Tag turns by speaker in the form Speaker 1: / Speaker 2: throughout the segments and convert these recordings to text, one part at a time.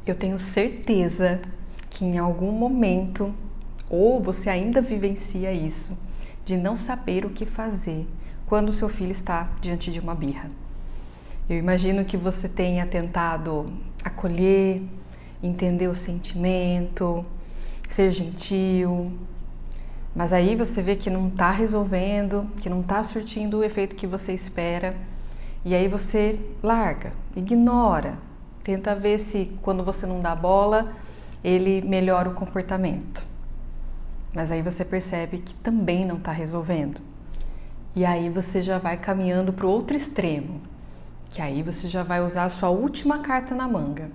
Speaker 1: Eu tenho certeza que em algum momento, ou você ainda vivencia isso, de não saber o que fazer quando o seu filho está diante de uma birra. Eu imagino que você tenha tentado acolher, entender o sentimento, ser gentil, mas aí você vê que não está resolvendo, que não está surtindo o efeito que você espera, e aí você larga, ignora, tenta ver se quando você não dá bola, ele melhora o comportamento. Mas aí você percebe que também não está resolvendo. E aí você já vai caminhando para o outro extremo, que aí você já vai usar a sua última carta na manga.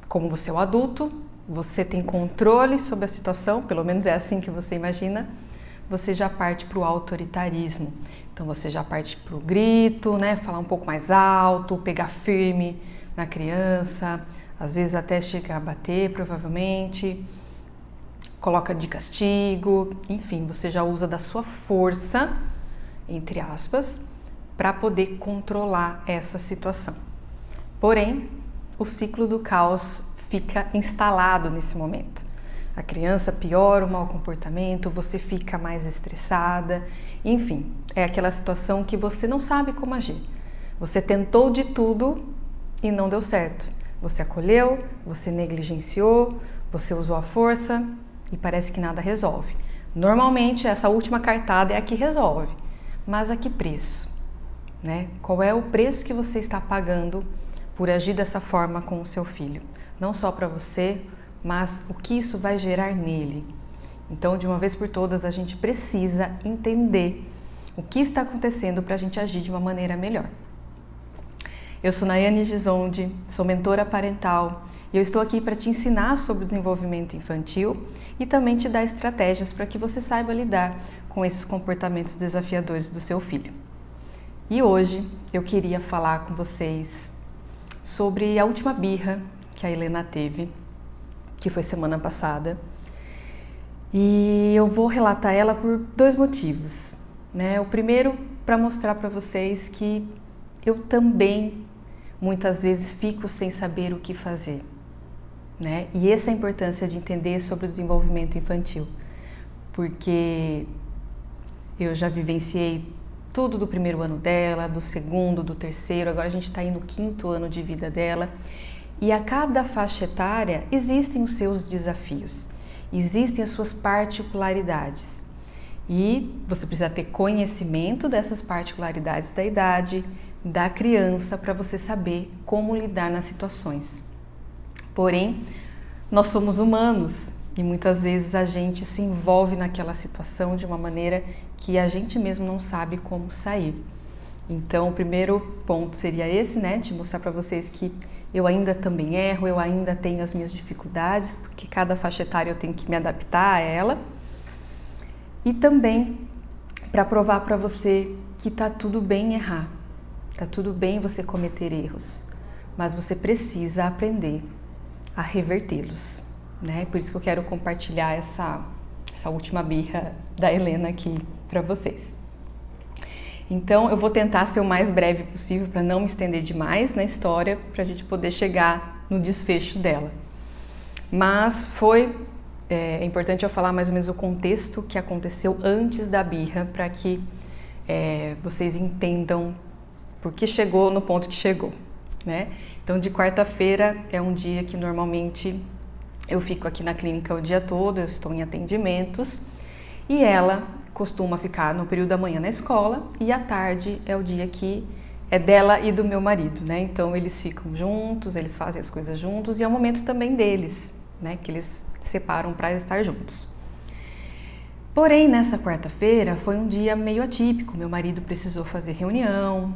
Speaker 1: Como você é o adulto, você tem controle sobre a situação, pelo menos é assim que você imagina, você já parte para o autoritarismo. Então você já parte para o grito, né? Falar um pouco mais alto, pegar firme na criança, às vezes até chegar a bater, provavelmente, coloca de castigo, enfim, você já usa da sua força, entre aspas, para poder controlar essa situação. Porém, o ciclo do caos fica instalado nesse momento. A criança piora o mau comportamento, você fica mais estressada, enfim, é aquela situação que você não sabe como agir. Você tentou de tudo e não deu certo. Você acolheu, você negligenciou, você usou a força e parece que nada resolve. Normalmente essa última cartada é a que resolve, mas a que preço? Né? Qual é o preço que você está pagando por agir dessa forma com o seu filho? Não só para você, mas o que isso vai gerar nele. Então, de uma vez por todas, a gente precisa entender o que está acontecendo para a gente agir de uma maneira melhor. Eu sou Nayane Gisonde, sou mentora parental e eu estou aqui para te ensinar sobre o desenvolvimento infantil e também te dar estratégias para que você saiba lidar com esses comportamentos desafiadores do seu filho. E hoje eu queria falar com vocês sobre a última birra que a Helena teve, que foi semana passada, e eu vou relatar ela por dois motivos, né? O primeiro, para mostrar para vocês que eu também muitas vezes fico sem saber o que fazer, né? E essa é a importância de entender sobre o desenvolvimento infantil, porque eu já vivenciei tudo do primeiro ano dela, do segundo, do terceiro, agora a gente está indo no quinto ano de vida dela. E a cada faixa etária existem os seus desafios, existem as suas particularidades. E você precisa ter conhecimento dessas particularidades da idade, da criança, para você saber como lidar nas situações. Porém, nós somos humanos e muitas vezes a gente se envolve naquela situação de uma maneira que a gente mesmo não sabe como sair. Então, o primeiro ponto seria esse, né, de mostrar para vocês que eu ainda também erro, eu ainda tenho as minhas dificuldades, porque cada faixa etária eu tenho que me adaptar a ela. E também para provar para você que tá tudo bem errar, tá tudo bem você cometer erros, mas você precisa aprender a revertê-los, né? Por isso que eu quero compartilhar essa última birra da Helena aqui para vocês. Então, eu vou tentar ser o mais breve possível para não me estender demais na história, para a gente poder chegar no desfecho dela. Mas é importante eu falar mais ou menos o contexto que aconteceu antes da birra, para que vocês entendam por que chegou no ponto que chegou, né? Então, de quarta-feira é um dia que normalmente eu fico aqui na clínica o dia todo, eu estou em atendimentos, e ela costuma ficar no período da manhã na escola e à tarde é o dia que é dela e do meu marido, né? Então eles ficam juntos, eles fazem as coisas juntos e é o momento também deles, né? Que eles separam para estar juntos. Porém, nessa quarta-feira foi um dia meio atípico. Meu marido precisou fazer reunião,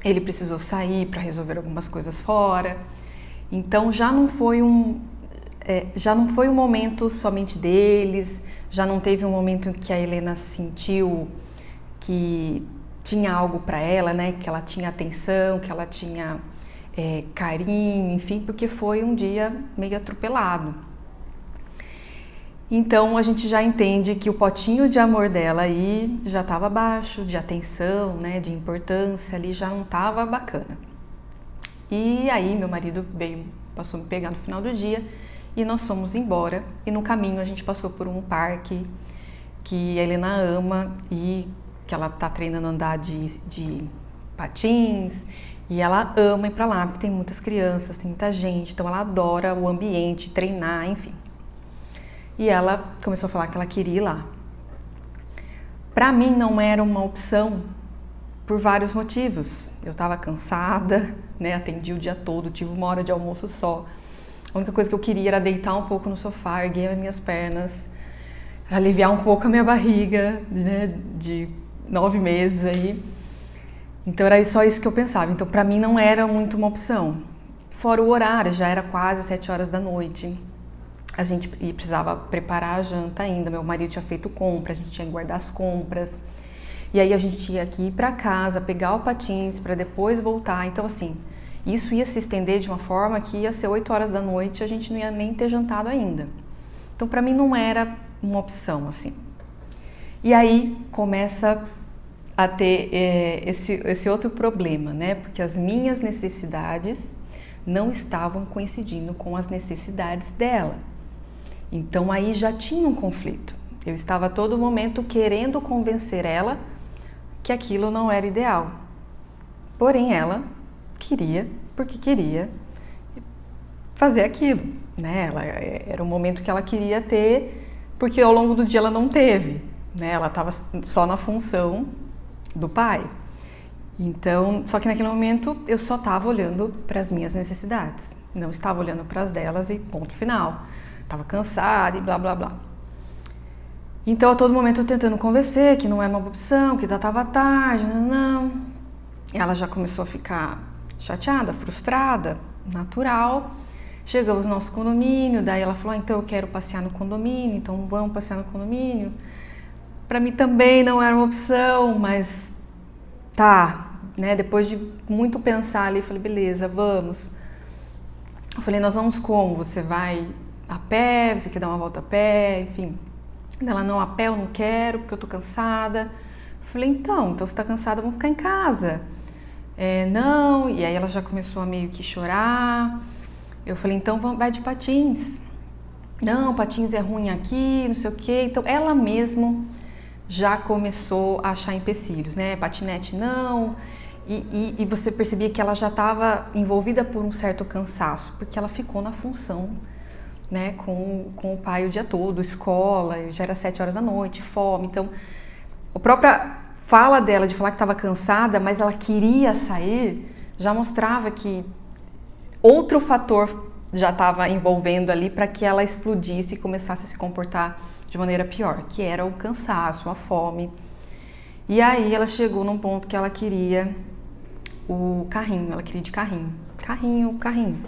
Speaker 1: ele precisou sair para resolver algumas coisas fora. Então já não foi um momento somente deles. Já não teve um momento em que a Helena sentiu que tinha algo para ela, né? Que ela tinha atenção, que ela tinha carinho, enfim, porque foi um dia meio atropelado. Então a gente já entende que o potinho de amor dela aí já estava baixo, de atenção, né? De importância ali já não estava bacana. E aí meu marido veio passou a me pegar no final do dia e nós fomos embora. E no caminho a gente passou por um parque que a Helena ama e que ela tá treinando a andar de patins e ela ama ir pra lá, porque tem muitas crianças, tem muita gente, então ela adora o ambiente, treinar, enfim. E ela começou a falar que ela queria ir lá. Pra mim não era uma opção por vários motivos. Eu tava cansada, né? Atendi o dia todo, tive uma hora de almoço só. A única coisa que eu queria era deitar um pouco no sofá, erguer as minhas pernas, aliviar um pouco a minha barriga, né? De 9 meses aí. Então era só isso que eu pensava. Então pra mim não era muito uma opção. Fora o horário, já era quase 7 horas da noite. A gente precisava preparar a janta ainda. Meu marido tinha feito compra, a gente tinha que guardar as compras. E aí a gente tinha que ir pra casa, pegar o patins para depois voltar. Então assim, isso ia se estender de uma forma que ia ser 8 horas da noite e a gente não ia nem ter jantado ainda. Então pra mim não era uma opção assim. E aí começa a ter esse outro problema, né? Porque as minhas necessidades não estavam coincidindo com as necessidades dela. Então aí já tinha um conflito. Eu estava a todo momento querendo convencer ela que aquilo não era ideal. Porém ela queria, porque queria fazer aquilo, né? Era um momento que ela queria ter, porque ao longo do dia ela não teve, né? Ela estava só na função do pai. Então, só que naquele momento eu só estava olhando para as minhas necessidades, não estava olhando para as delas e ponto final. Estava cansada e blá blá blá. Então a todo momento eu tentando convencer que não era uma opção, que já estava tarde, não. Ela já começou a ficar chateada, frustrada, natural. Chegamos no nosso condomínio, daí ela falou, então eu quero passear no condomínio, então vamos passear no condomínio. Para mim também não era uma opção, mas tá, né? Depois de muito pensar ali, falei, beleza, vamos. Eu falei, nós vamos como? Você vai a pé, você quer dar uma volta a pé, enfim. Ela, não, a pé eu não quero, porque eu tô cansada. Eu falei, então você tá cansada, vamos ficar em casa. Não, e aí ela já começou a meio que chorar. Eu falei, então vai de patins. Não, patins é ruim aqui, não sei o quê. Então ela mesma já começou a achar empecilhos, né? Patinete não. E você percebia que ela já estava envolvida por um certo cansaço, porque ela ficou na função, né, com o pai o dia todo, escola, já era 7 horas da noite, fome. Então, a própria fala dela de falar que estava cansada, mas ela queria sair, já mostrava que outro fator já estava envolvendo ali para que ela explodisse e começasse a se comportar de maneira pior, que era o cansaço, a fome. E aí ela chegou num ponto que ela queria o carrinho, ela queria ir de carrinho. Carrinho.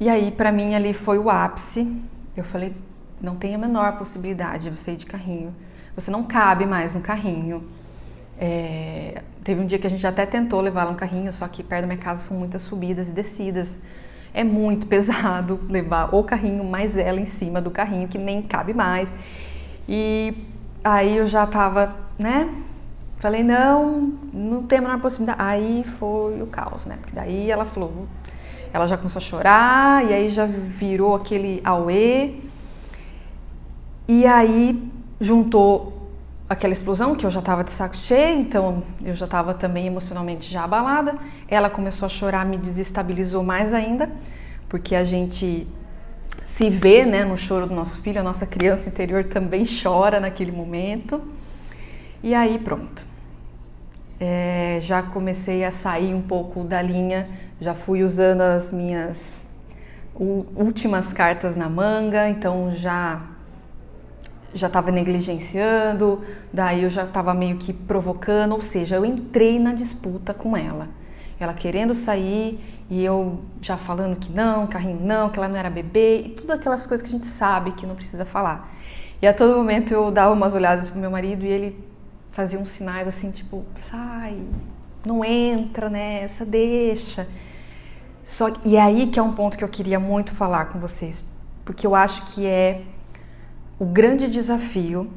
Speaker 1: E aí, pra mim, ali foi o ápice. Eu falei, não tem a menor possibilidade de você ir de carrinho. Você não cabe mais no carrinho. Teve um dia que a gente até tentou levar ela no carrinho, só que perto da minha casa são muitas subidas e descidas. É muito pesado levar o carrinho mais ela em cima do carrinho, que nem cabe mais. E aí eu já tava, né? Falei, não tem a menor possibilidade. Aí foi o caos, né? Porque daí ela falou... Ela já começou a chorar, e aí já virou aquele auê. E aí juntou aquela explosão, que eu já estava de saco cheio, então eu já estava também emocionalmente já abalada. Ela começou a chorar, me desestabilizou mais ainda, porque a gente se vê, né, no choro do nosso filho, a nossa criança interior também chora naquele momento. E aí pronto. Já comecei a sair um pouco da linha, já fui usando as minhas últimas cartas na manga, então já estava negligenciando, daí eu já estava meio que provocando, ou seja, eu entrei na disputa com ela. Ela querendo sair e eu já falando que não, carrinho não, que ela não era bebê, e tudo aquelas coisas que a gente sabe que não precisa falar. E a todo momento eu dava umas olhadas pro meu marido e ele fazia uns sinais assim, tipo, sai, não entra nessa, deixa. E aí que é um ponto que eu queria muito falar com vocês, porque eu acho que é o grande desafio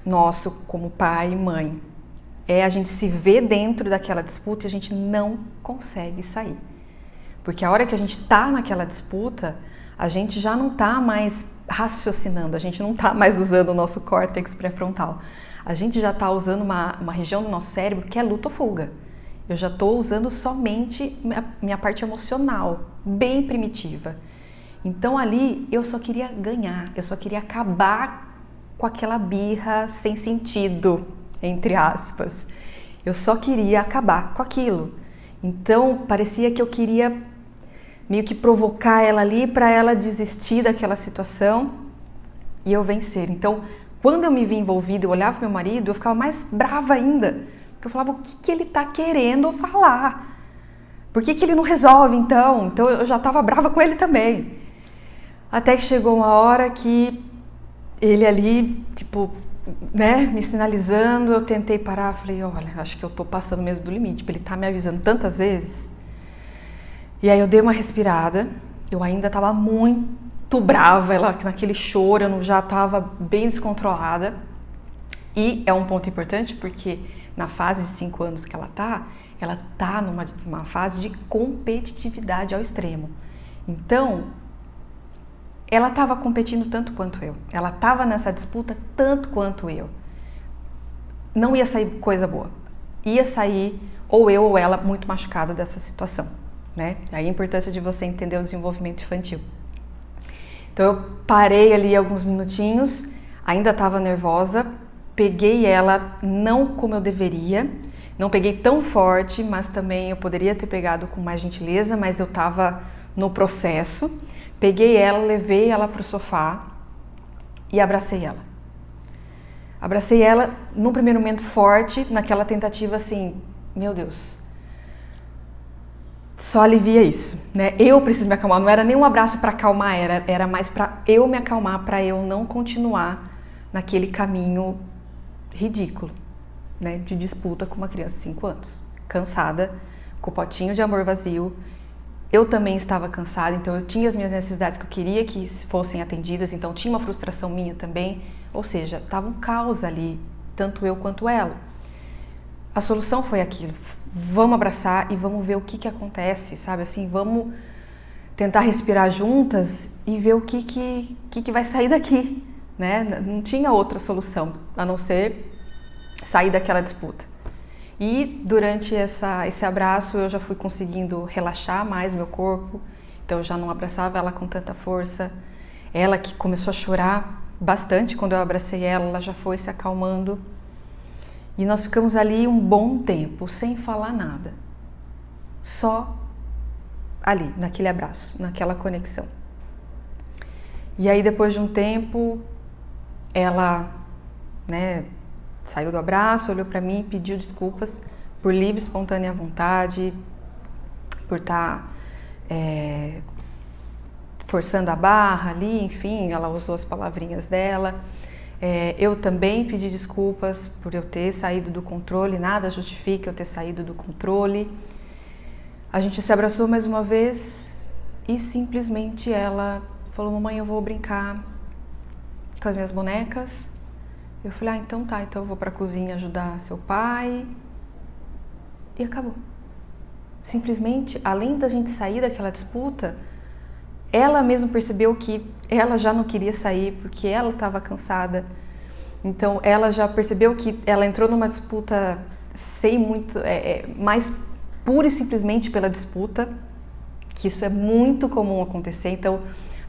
Speaker 1: nosso como pai e mãe, é a gente se ver dentro daquela disputa e a gente não consegue sair. Porque a hora que a gente tá naquela disputa, a gente já não tá mais raciocinando, a gente não tá mais usando o nosso córtex pré-frontal. A gente já tá usando uma região do nosso cérebro que é luta ou fuga. Eu já tô usando somente minha parte emocional, bem primitiva. Então ali eu só queria ganhar, eu só queria acabar com aquela birra sem sentido, entre aspas. Eu só queria acabar com aquilo. Então parecia que eu queria meio que provocar ela ali para ela desistir daquela situação e eu vencer. Então, quando eu me vi envolvida, eu olhava pro meu marido, eu ficava mais brava ainda. Porque eu falava, o que ele tá querendo falar? Por que ele não resolve então? Então eu já tava brava com ele também. Até que chegou uma hora que ele ali, tipo, né, me sinalizando, eu tentei parar, falei, olha, acho que eu tô passando mesmo do limite, ele tá me avisando tantas vezes. E aí eu dei uma respirada, eu ainda tava muito brava, ela naquele choro, eu já tava bem descontrolada. E é um ponto importante porque na fase de 5 anos que ela tá numa fase de competitividade ao extremo. Então, ela estava competindo tanto quanto eu. Ela estava nessa disputa tanto quanto eu. Não ia sair coisa boa. Ia sair ou eu ou ela muito machucada dessa situação, né? Aí a importância de você entender o desenvolvimento infantil. Então eu parei ali alguns minutinhos, ainda estava nervosa, peguei ela não como eu deveria, não peguei tão forte, mas também eu poderia ter pegado com mais gentileza, mas eu estava no processo. Peguei ela, levei ela para o sofá e abracei ela. Abracei ela num primeiro momento forte, naquela tentativa assim, meu Deus, só alivia isso, né? Eu preciso me acalmar, não era nem um abraço para acalmar, era mais para eu me acalmar, para eu não continuar naquele caminho ridículo, né? De disputa com uma criança de 5 anos, cansada, com o potinho de amor vazio. Eu também estava cansada, então eu tinha as minhas necessidades que eu queria que fossem atendidas, então tinha uma frustração minha também, ou seja, estava um caos ali, tanto eu quanto ela. A solução foi aquilo, vamos abraçar e vamos ver o que acontece, sabe assim, vamos tentar respirar juntas e ver o que vai sair daqui, né? Não tinha outra solução, a não ser sair daquela disputa. E durante esse abraço eu já fui conseguindo relaxar mais meu corpo, então eu já não abraçava ela com tanta força. Ela que começou a chorar bastante quando eu abracei ela, ela já foi se acalmando. E nós ficamos ali um bom tempo, sem falar nada. Só ali, naquele abraço, naquela conexão. E aí depois de um tempo, ela, né, saiu do abraço, olhou para mim, pediu desculpas por livre, espontânea vontade, por estar forçando a barra ali, enfim, ela usou as palavrinhas dela. Eu também pedi desculpas por eu ter saído do controle, nada justifica eu ter saído do controle. A gente se abraçou mais uma vez e simplesmente ela falou, mamãe, eu vou brincar com as minhas bonecas. Eu falei, então tá, então eu vou pra cozinha ajudar seu pai. E acabou. Simplesmente, além da gente sair daquela disputa, ela mesma percebeu que ela já não queria sair porque ela estava cansada. Então ela já percebeu que ela entrou numa disputa sem muito, mais pura e simplesmente pela disputa, que isso é muito comum acontecer. Então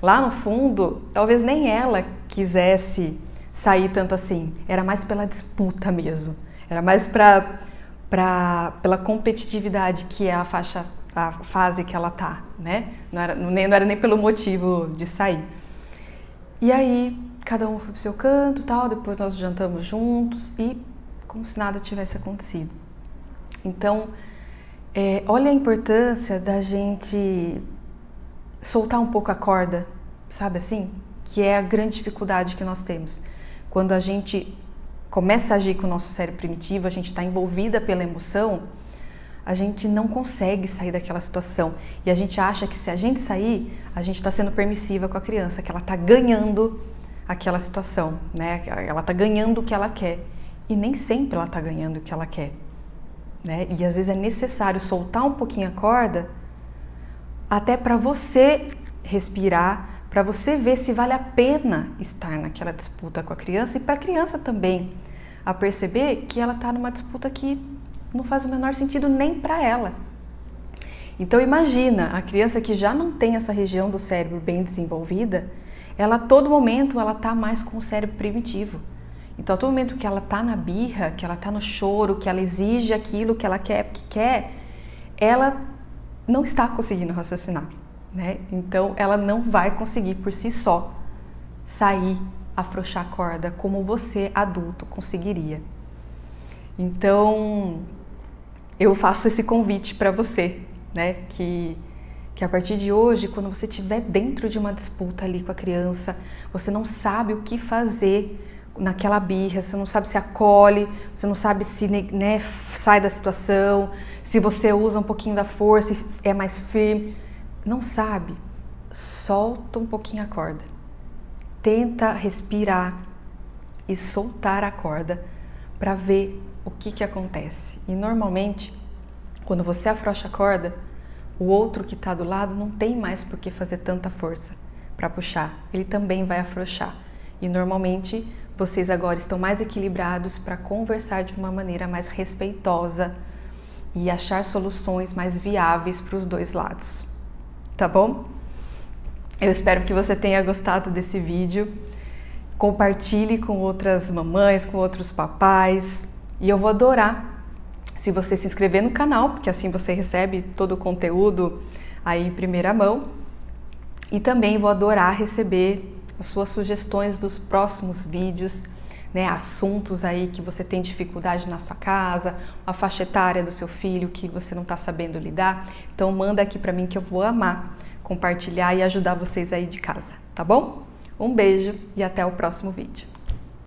Speaker 1: lá no fundo, talvez nem ela quisesse sair tanto assim, era mais pela disputa mesmo, era mais pela competitividade que é a fase que ela tá, né? Não era nem pelo motivo de sair. E aí, cada um foi pro seu canto, tal, depois nós jantamos juntos e como se nada tivesse acontecido. Então, olha a importância da gente soltar um pouco a corda, sabe assim? Que é a grande dificuldade que nós temos. Quando a gente começa a agir com o nosso cérebro primitivo, a gente está envolvida pela emoção, a gente não consegue sair daquela situação. E a gente acha que se a gente sair, a gente está sendo permissiva com a criança, que ela está ganhando aquela situação, né? Ela está ganhando o que ela quer. E nem sempre ela está ganhando o que ela quer, né? E às vezes é necessário soltar um pouquinho a corda até para você respirar, para você ver se vale a pena estar naquela disputa com a criança e para a criança também a perceber que ela está numa disputa que não faz o menor sentido nem para ela. Então imagina, a criança que já não tem essa região do cérebro bem desenvolvida, ela a todo momento ela está mais com o cérebro primitivo. Então a todo momento que ela está na birra, que ela está no choro, que ela exige aquilo que ela quer, ela não está conseguindo raciocinar, né? Então ela não vai conseguir por si só sair, afrouxar a corda como você, adulto, conseguiria. Então eu faço esse convite para você, né? Que a partir de hoje, quando você estiver dentro de uma disputa ali com a criança, você não sabe o que fazer naquela birra, você não sabe se acolhe, você não sabe se, né, sai da situação, se você usa um pouquinho da força e é mais firme, não sabe, solta um pouquinho a corda, tenta respirar e soltar a corda para ver o que acontece. E normalmente, quando você afrouxa a corda, o outro que está do lado não tem mais por que fazer tanta força para puxar, ele também vai afrouxar. E normalmente vocês agora estão mais equilibrados para conversar de uma maneira mais respeitosa e achar soluções mais viáveis para os dois lados, tá bom? Eu espero que você tenha gostado desse vídeo. Compartilhe com outras mamães, com outros papais, e eu vou adorar se você se inscrever no canal, porque assim você recebe todo o conteúdo aí em primeira mão. E também vou adorar receber as suas sugestões dos próximos vídeos, né? Assuntos aí que você tem dificuldade na sua casa, a faixa etária do seu filho que você não está sabendo lidar. Então manda aqui para mim que eu vou amar compartilhar e ajudar vocês aí de casa, tá bom? Um beijo e até o próximo vídeo.